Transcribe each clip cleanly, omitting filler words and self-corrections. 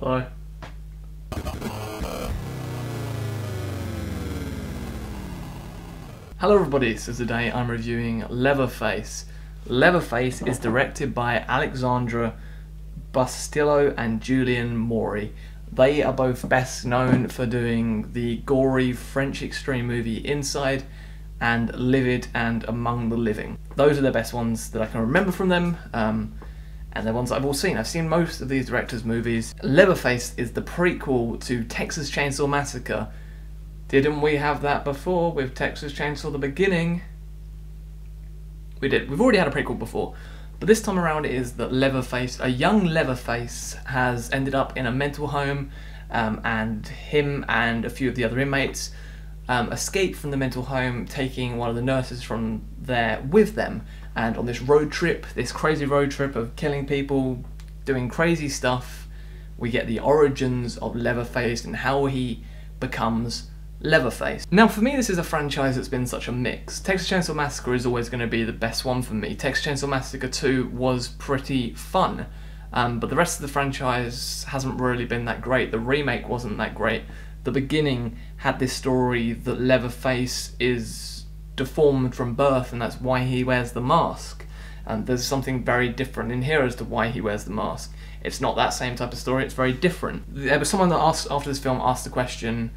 though. Hello everybody, so today I'm reviewing Leatherface. Leatherface is directed by Alexandra Bustillo and Julian Maury. They are both best known for doing the gory French extreme movie Inside and Livid and Among the Living. Those are the best ones that I can remember from them, and they're ones that I've all seen. I've seen most of these directors' movies. Leatherface is the prequel to Texas Chainsaw Massacre. Didn't we have that before with Texas Chainsaw the Beginning? We did. We've already had a prequel before. But this time around it is that Leatherface, a young Leatherface, has ended up in a mental home, and him and a few of the other inmates escape from the mental home, taking one of the nurses from there with them. And on this road trip, this crazy road trip of killing people, doing crazy stuff, we get the origins of Leatherface and how he becomes Leatherface. Now for me this is a franchise that's been such a mix. Texas Chainsaw Massacre is always going to be the best one for me. Texas Chainsaw Massacre 2 was pretty fun, but the rest of the franchise hasn't really been that great. The remake wasn't that great. The beginning had this story that Leatherface is deformed from birth and that's why he wears the mask. And there's something very different in here as to why he wears the mask. It's not that same type of story, it's very different. There was someone that asked, after this film, asked the question,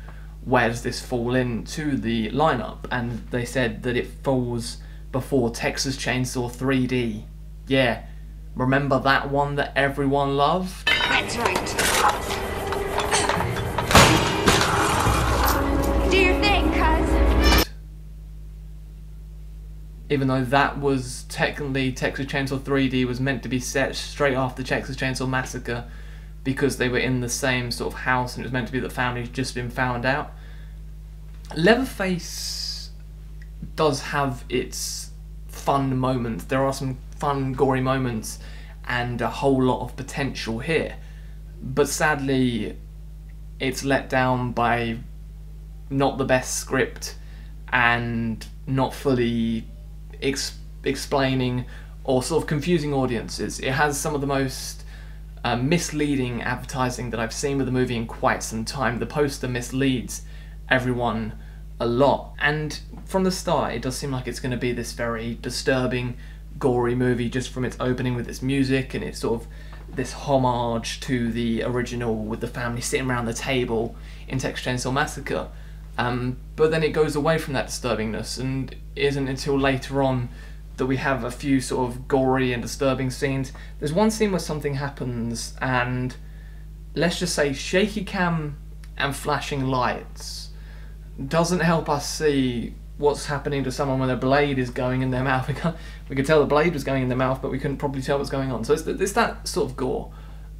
where does this fall into the lineup? And they said that it falls before Texas Chainsaw 3D. Yeah, remember that one that everyone loved? That's right. Do your thing, cuz. Even though that was technically, Texas Chainsaw 3D was meant to be set straight after Texas Chainsaw Massacre, because they were in the same sort of house and it was meant to be that the family had just been found out. Leatherface does have its fun moments. There are some fun, gory moments and a whole lot of potential here. But sadly, it's let down by not the best script and not fully explaining or sort of confusing audiences. It has some of the most misleading advertising that I've seen with the movie in quite some time. The poster misleads everyone a lot, and from the start it does seem like it's going to be this very disturbing, gory movie just from its opening with its music and it's sort of this homage to the original with the family sitting around the table in Texas Chainsaw Massacre. But then it goes away from that disturbingness, and it isn't until later on that we have a few sort of gory and disturbing scenes. There's one scene where something happens and, let's just say, shaky cam and flashing lights doesn't help us see what's happening to someone when a blade is going in their mouth. We could tell the blade was going in their mouth, but we couldn't probably tell what's going on. So it's that sort of gore.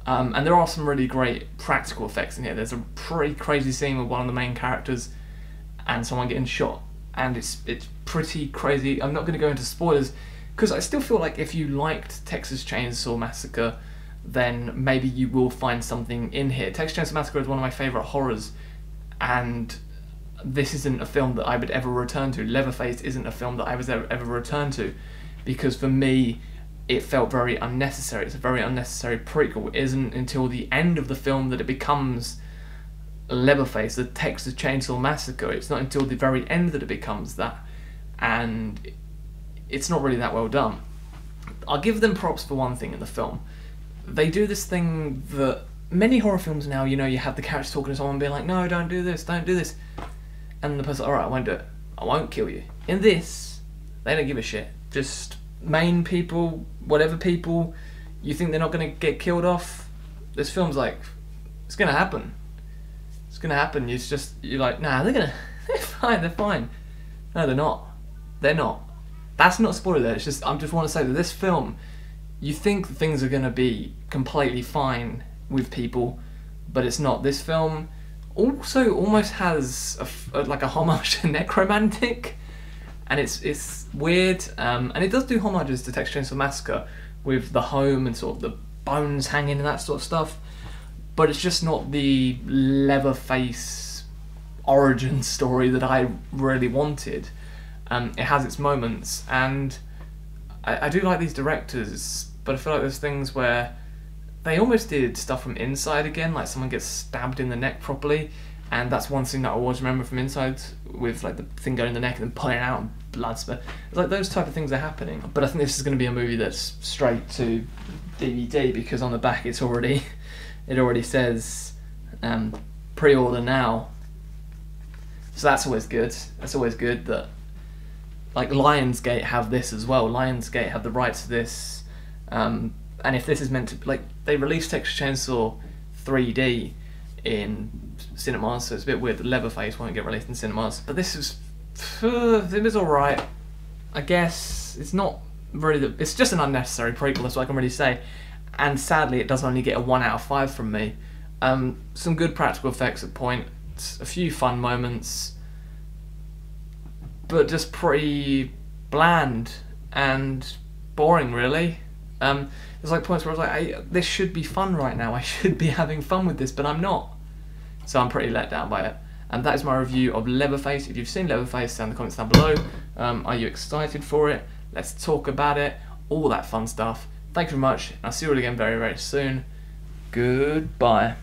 And there are some really great practical effects in here. There's a pretty crazy scene with one of the main characters and someone getting shot. And it's pretty crazy. I'm not going to go into spoilers, because I still feel like if you liked Texas Chainsaw Massacre, then maybe you will find something in here. Texas Chainsaw Massacre is one of my favourite horrors, and this isn't a film that I would ever return to. Leatherface isn't a film that I was ever return to, because for me it felt very unnecessary. It's a very unnecessary prequel. It isn't until the end of the film that it becomes Leatherface, the Texas Chainsaw Massacre. It's not until the very end that it becomes that, and it's not really that well done. I'll give them props for one thing in the film. They do this thing that many horror films now, you know, you have the characters talking to someone and being like, no, don't do this, and the person, alright, I won't do it, I won't kill you. In this, they don't give a shit. Just main people, whatever people you think they're not going to get killed off, this film's like, it's going to happen. It's going to happen. It's just, you're like, nah, they're fine. No, they're not. They're not. That's not a spoiler. It's just, I just want to say that this film, you think things are going to be completely fine with people, but it's not. This film also almost has like a homage to Necromantic, and it's weird, and it does do homages to Texas Chainsaw Massacre with the home and sort of the bones hanging and that sort of stuff, but it's just not the Leatherface origin story that I really wanted. It has its moments, and I do like these directors, but I feel like there's things where they almost did stuff from inside again, like someone gets stabbed in the neck properly, and that's one thing that I always remember from inside, with like the thing going in the neck and then pulling it out and blood spurt. It's like those type of things are happening. But I think this is going to be a movie that's straight to DVD, because on the back it already says pre-order now. So that's always good. That's always good that, like, Lionsgate have this as well. Lionsgate have the rights to this, and if this is meant to, like, they released Texas Chainsaw 3D in cinemas, so it's a bit weird that Leatherface won't get released in cinemas. But this is, it was alright. I guess it's not really it's just an unnecessary prequel, that's what I can really say. And sadly, it does only get a 1 out of 5 from me. Some good practical effects at points, a few fun moments, but just pretty bland and boring, really. There's like points where I was like, hey, this should be fun right now. I should be having fun with this, but I'm not. So I'm pretty let down by it. And that is my review of Leatherface. If you've seen Leatherface, down in the comments down below. Are you excited for it? Let's talk about it. All that fun stuff. Thank you very much. I'll see you all again very, very soon. Goodbye.